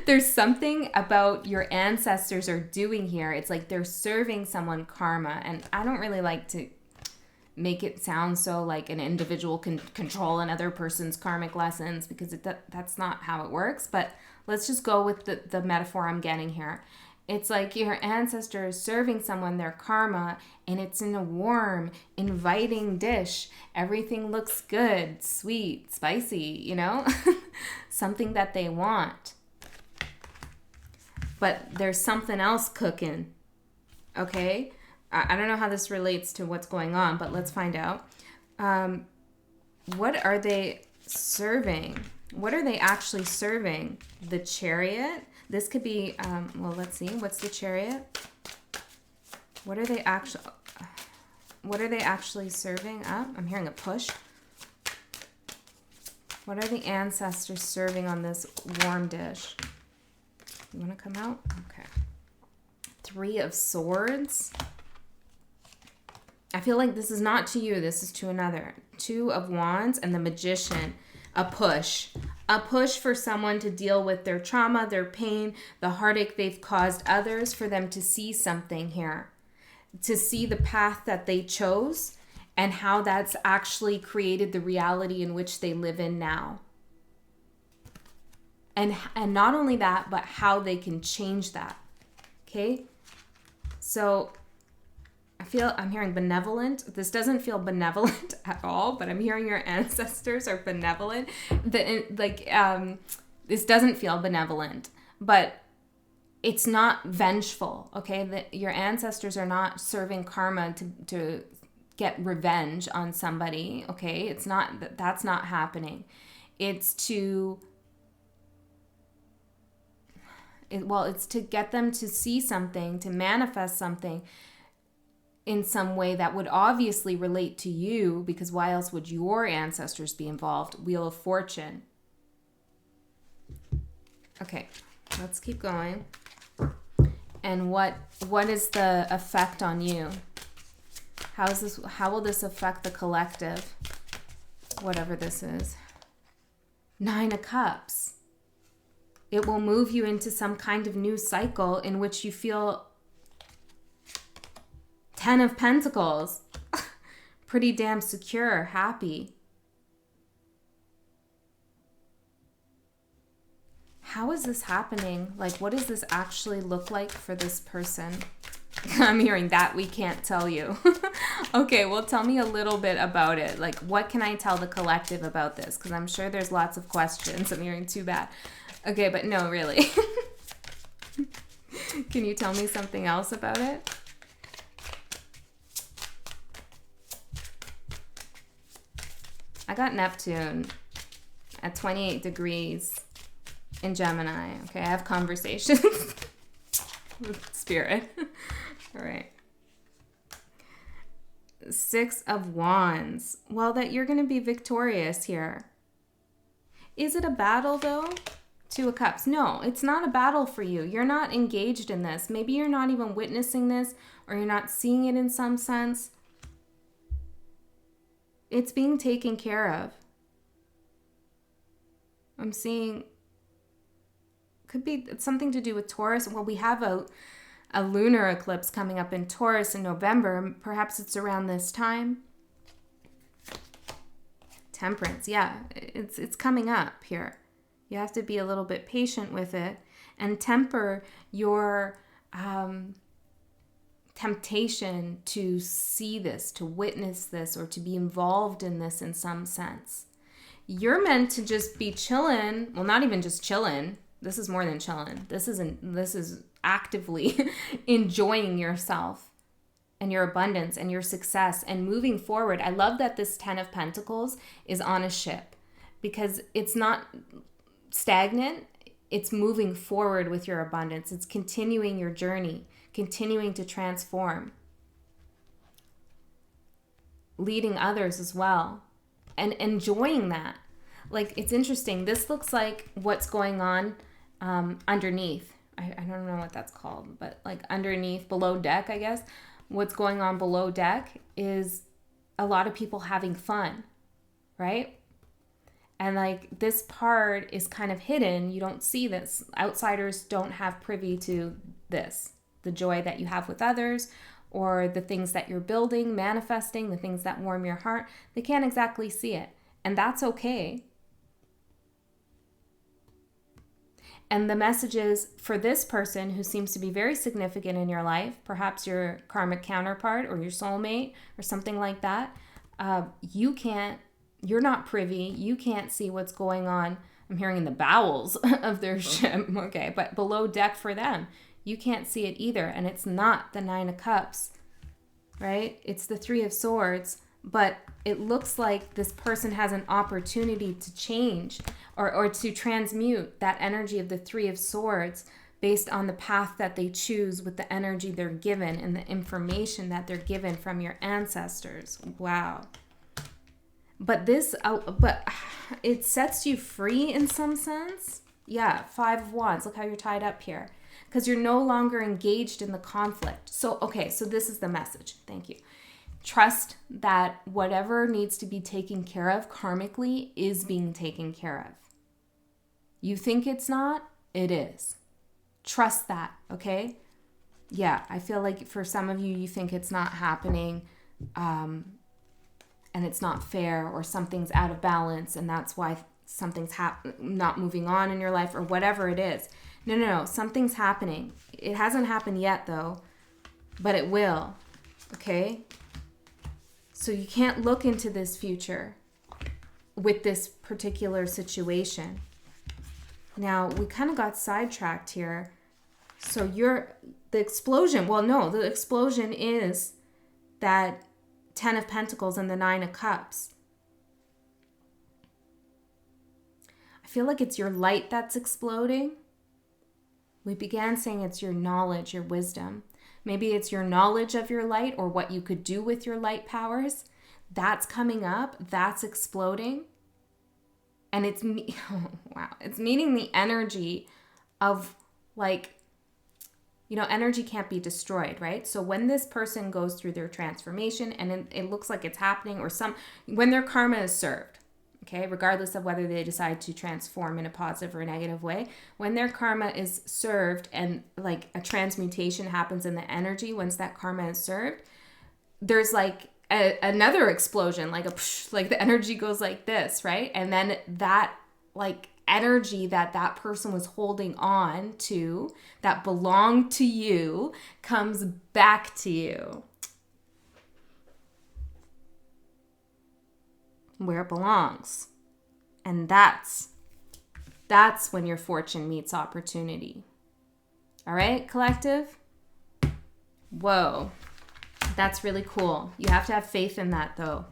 There's something about your ancestors are doing here. It's like they're serving someone karma, and I don't really like to make it sound so like an individual can control another person's karmic lessons, because that's not how it works. But let's just go with the metaphor I'm getting here. It's like your ancestors serving someone their karma, and it's in a warm, inviting dish. Everything looks good, sweet, spicy, you know? Something that they want. But there's something else cooking, okay? I don't know how this relates to what's going on, but let's find out. What are they serving? What are they actually serving? The Chariot? This could be, well, let's see. What's the Chariot? What are they actually serving up? I'm hearing a push. What are the ancestors serving on this warm dish? You want to come out? Okay. 3 of Swords. I feel like this is not to you. This is to another. 2 of Wands and the Magician. A push. A push for someone to deal with their trauma, their pain, the heartache they've caused others, for them to see something here. To see the path that they chose and how that's actually created the reality in which they live in now. And not only that, but how they can change that. Okay? So I'm hearing benevolent. This doesn't feel benevolent at all, but I'm hearing your ancestors are benevolent. This doesn't feel benevolent, but it's not vengeful, okay? Your ancestors are not serving karma to get revenge on somebody, okay? It's not, that's not happening. It's to get them to see something, to manifest something in some way that would obviously relate to you, because why else would your ancestors be involved? Wheel of Fortune. Okay, let's keep going. And what is the effect on you? How will this affect the collective? Whatever this is. 9 of Cups. It will move you into some kind of new cycle in which you feel 10 of Pentacles. Pretty damn secure, happy. How is this happening? Like, what does this actually look like for this person? I'm hearing that we can't tell you. Okay, well, tell me a little bit about it. Like, what can I tell the collective about this? Because I'm sure there's lots of questions. I'm hearing too bad. Okay, but no, really. Can you tell me something else about it? I got Neptune at 28 degrees in Gemini. Okay, I have conversations with Spirit. All right. 6 of Wands. Well, that you're going to be victorious here. Is it a battle, though? 2 of Cups. No, it's not a battle for you. You're not engaged in this. Maybe you're not even witnessing this, or you're not seeing it in some sense. It's being taken care of. I'm seeing, could be something to do with Taurus. Well, we have a lunar eclipse coming up in Taurus in November. Perhaps it's around this time. Temperance, yeah, it's coming up here. You have to be a little bit patient with it and temper your temptation to see this, to witness this, or to be involved in this in some sense. You're meant to just be chilling. Well, not even just chilling. This is more than chilling. This is actively enjoying yourself and your abundance and your success and moving forward. I love that this 10 of Pentacles is on a ship because it's not stagnant. It's moving forward with your abundance. It's continuing your journey, continuing to transform, leading others as well, and enjoying that. Like, it's interesting. This looks like what's going on underneath. I don't know what that's called, but like underneath, below deck, I guess. What's going on below deck is a lot of people having fun, right? And like this part is kind of hidden. You don't see this. Outsiders don't have privy to this. The joy that you have with others, or the things that you're building, manifesting, the things that warm your heart, they can't exactly see it. And that's okay. And the message is for this person who seems to be very significant in your life, perhaps your karmic counterpart or your soulmate or something like that, you're not privy. You can't see what's going on. I'm hearing in the bowels of their ship. Okay, but below deck for them, you can't see it either. And it's not the 9 of Cups, right? It's the 3 of Swords. But it looks like this person has an opportunity to change or to transmute that energy of the 3 of Swords based on the path that they choose with the energy they're given and the information that they're given from your ancestors. Wow. But it sets you free in some sense. Yeah, 5 of Wands. Look how you're tied up here. Because you're no longer engaged in the conflict. So, okay, so this is the message. Thank you. Trust that whatever needs to be taken care of karmically is being taken care of. You think it's not? It is. Trust that, okay? Yeah, I feel like for some of you, you think it's not happening and it's not fair, or something's out of balance and that's why something's not moving on in your life, or whatever it is. No. Something's happening. It hasn't happened yet, though, but it will, okay? So you can't look into this future with this particular situation. Now, we kind of got sidetracked here. So the explosion is that 10 of Pentacles and the 9 of Cups. I feel like it's your light that's exploding. We began saying it's your knowledge, your wisdom. Maybe it's your knowledge of your light or what you could do with your light powers. That's coming up. That's exploding. And it's meeting the energy of like You know, energy can't be destroyed, right? So when this person goes through their transformation and it looks like it's happening, or when their karma is served, okay, regardless of whether they decide to transform in a positive or a negative way, when their karma is served and like a transmutation happens in the energy, once that karma is served, there's like another explosion, like like the energy goes like this, right? And then that like energy that person was holding on to that belonged to you comes back to you where it belongs. And that's when your fortune meets opportunity. All right, collective? Whoa, that's really cool. You have to have faith in that though.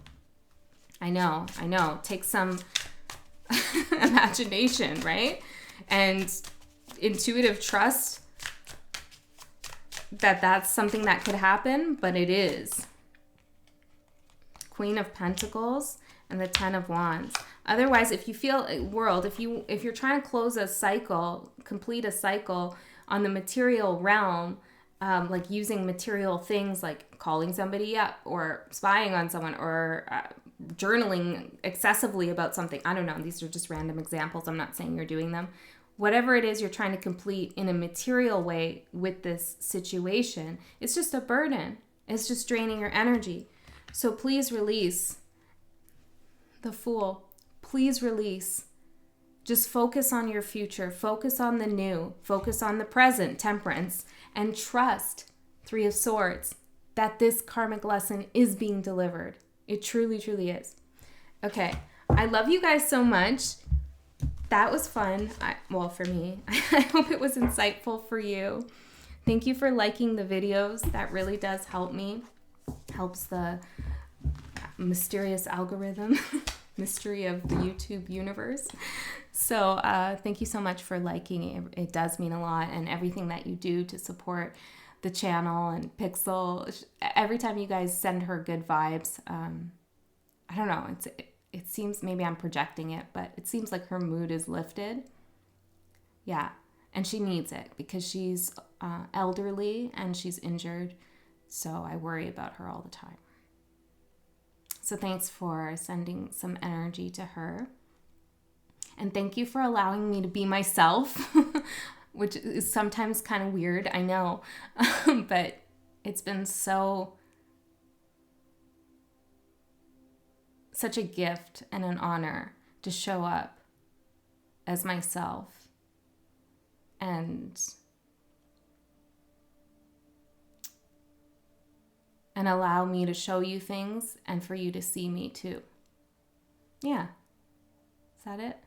I know. Take some imagination, right? And intuitive trust that that's something that could happen, but it is. Queen of Pentacles and the Ten of Wands. Otherwise, if you feel if you're trying to close a cycle, complete a cycle on the material realm, like using material things like calling somebody up or spying on someone or journaling excessively about something. I don't know. These are just random examples. I'm not saying you're doing them. Whatever it is you're trying to complete in a material way with this situation, it's just a burden. It's just draining your energy. So please release. The Fool. Please release. Just focus on your future. Focus on the new. Focus on the present, Temperance. And trust, Three of Swords, that this karmic lesson is being delivered. It truly, truly is. Okay. I love you guys so much. That was fun. Well, for me. I hope it was insightful for you. Thank you for liking the videos. That really does help me. Helps the mysterious algorithm. Mystery of the YouTube universe. So thank you so much for liking. It does mean a lot. And everything that you do to support the channel and Pixel. Every time you guys send her good vibes, I don't know. It seems, maybe I'm projecting it, but it seems like her mood is lifted. Yeah. And she needs it because she's elderly and she's injured. So I worry about her all the time. So thanks for sending some energy to her. And thank you for allowing me to be myself, which is sometimes kind of weird, I know. But it's been such a gift and an honor to show up as myself and allow me to show you things and for you to see me too. Yeah. Is that it?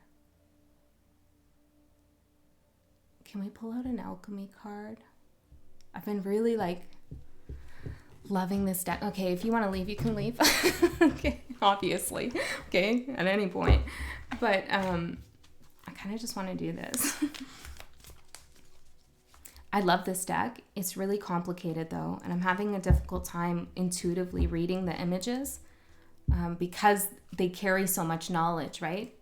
Can we pull out an alchemy card? I've been really loving this deck. Okay, if you want to leave, you can leave. Okay, obviously. Okay, at any point. But I kind of just want to do this. I love this deck. It's really complicated though, and I'm having a difficult time intuitively reading the images because they carry so much knowledge, right?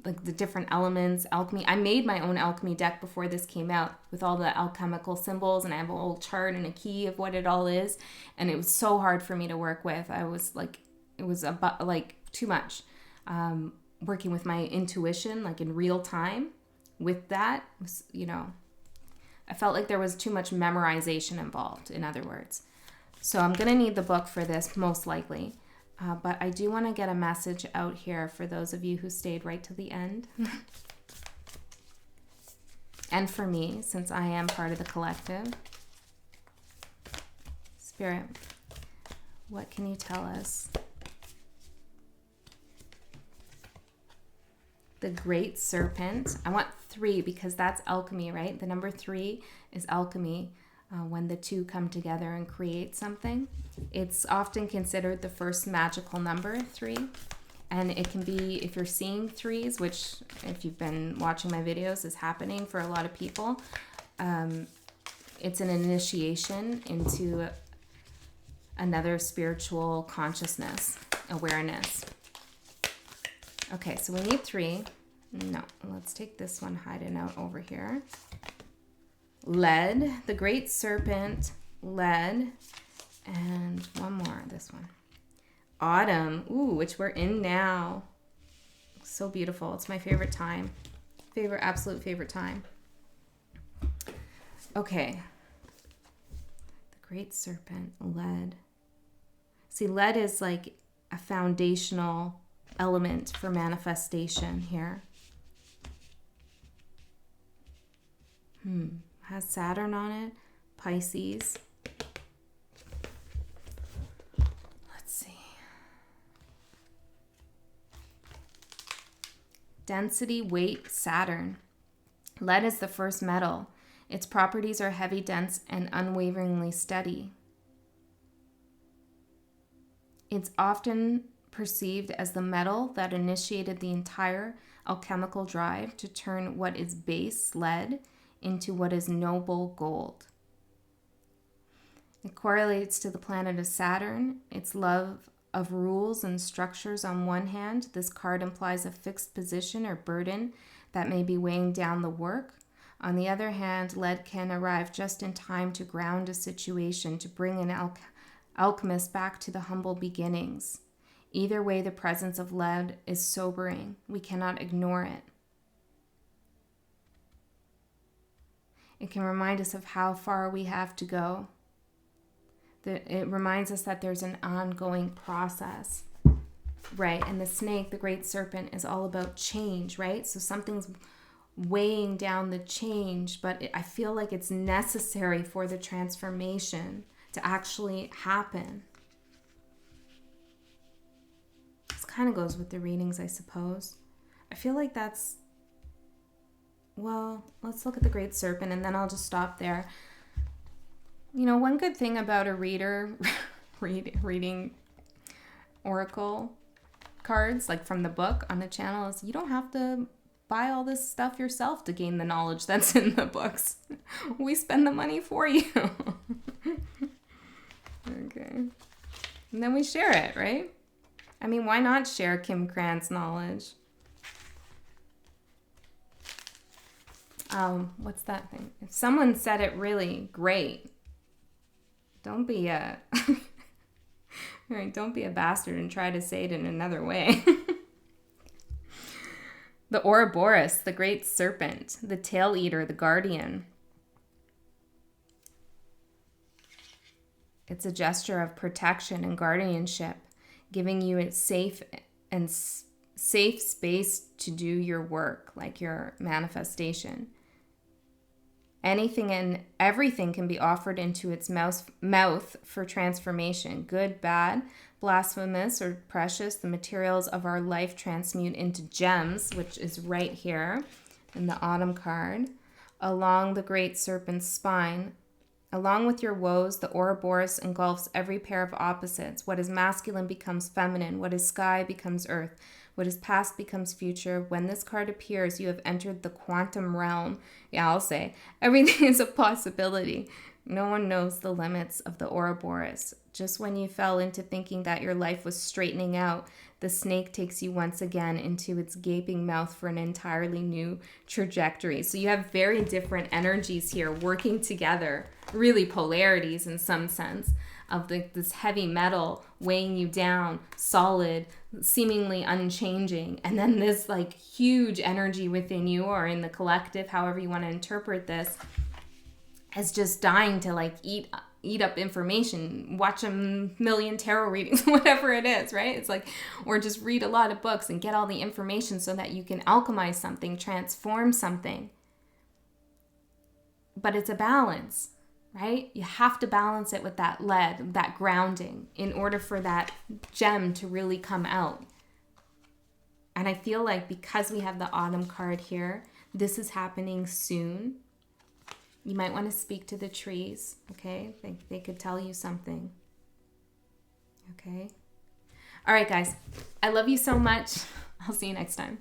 Like the different elements, alchemy. I made my own alchemy deck before this came out with all the alchemical symbols, and I have a whole chart and a key of what it all is, and it was so hard for me to work with. I was like, it was too much. Working with my intuition, like in real time with that was, I felt like there was too much memorization involved, in other words. So I'm going to need the book for this, most likely. But I do want to get a message out here for those of you who stayed right to the end. And for me, since I am part of the collective. Spirit, what can you tell us? The Great Serpent. I want 3 because that's alchemy, right? The number 3 is alchemy. When the two come together and create something. It's often considered the first magical number, 3. And it can be, if you're seeing 3s, which if you've been watching my videos is happening for a lot of people, it's an initiation into another spiritual consciousness, awareness. Okay, so we need 3. No, let's take this one hiding out over here. lead, the great serpent, lead, and one more, this one. Autumn, ooh, which we're in now. So beautiful. It's my favorite time. Absolute favorite time. Okay. The great serpent, lead. See, lead is like a foundational element for manifestation here. Has Saturn on it. Pisces. Let's see. Density, weight, Saturn. Lead is the first metal. Its properties are heavy, dense, and unwaveringly steady. It's often perceived as the metal that initiated the entire alchemical drive to turn what is base, lead, into what is noble, gold. It correlates to the planet of Saturn, its love of rules and structures on one hand. This card implies a fixed position or burden that may be weighing down the work. On the other hand, lead can arrive just in time to ground a situation, to bring an alchemist back to the humble beginnings. Either way, the presence of lead is sobering. We cannot ignore it. It can remind us of how far we have to go. It reminds us that there's an ongoing process, right? And the snake, the great serpent, is all about change, right? So something's weighing down the change, but I feel like it's necessary for the transformation to actually happen. This kind of goes with the readings, I suppose. I feel like that's, well, let's look at the great serpent and then I'll just stop there. You know, one good thing about a reader reading oracle cards, like from the book on the channel, is you don't have to buy all this stuff yourself to gain the knowledge that's in the books. We spend the money for you. Okay. And then we share it, right? I mean, why not share Kim Krantz knowledge? What's that thing? If someone said it really great, don't be a don't be a bastard and try to say it in another way. The Ouroboros, the great serpent, the tail eater, the guardian. It's a gesture of protection and guardianship, giving you a safe space to do your work, like your manifestation. Anything and everything can be offered into its mouth for transformation. Good, bad, blasphemous, or precious. The materials of our life transmute into gems, which is right here in the autumn card, along the great serpent's spine. Along with your woes, the Ouroboros engulfs every pair of opposites. What is masculine becomes feminine. What is sky becomes earth. What is past becomes future. When this card appears, you have entered the quantum realm. Yeah, I'll say. Everything is a possibility. No one knows the limits of the Ouroboros. Just when you fell into thinking that your life was straightening out, the snake takes you once again into its gaping mouth for an entirely new trajectory. So you have very different energies here working together, really polarities in some sense, of this heavy metal weighing you down, solid, seemingly unchanging, and then this like huge energy within you or in the collective, however you want to interpret this, as just dying to like eat up information, watch a million tarot readings, whatever it is, right? It's like, or just read a lot of books and get all the information so that you can alchemize something, transform something. But it's a balance, right? You have to balance it with that lead, that grounding, in order for that gem to really come out. And I feel like because we have the autumn card here, this is happening soon. You might want to speak to the trees, okay? They could tell you something, okay? All right, guys. I love you so much. I'll see you next time.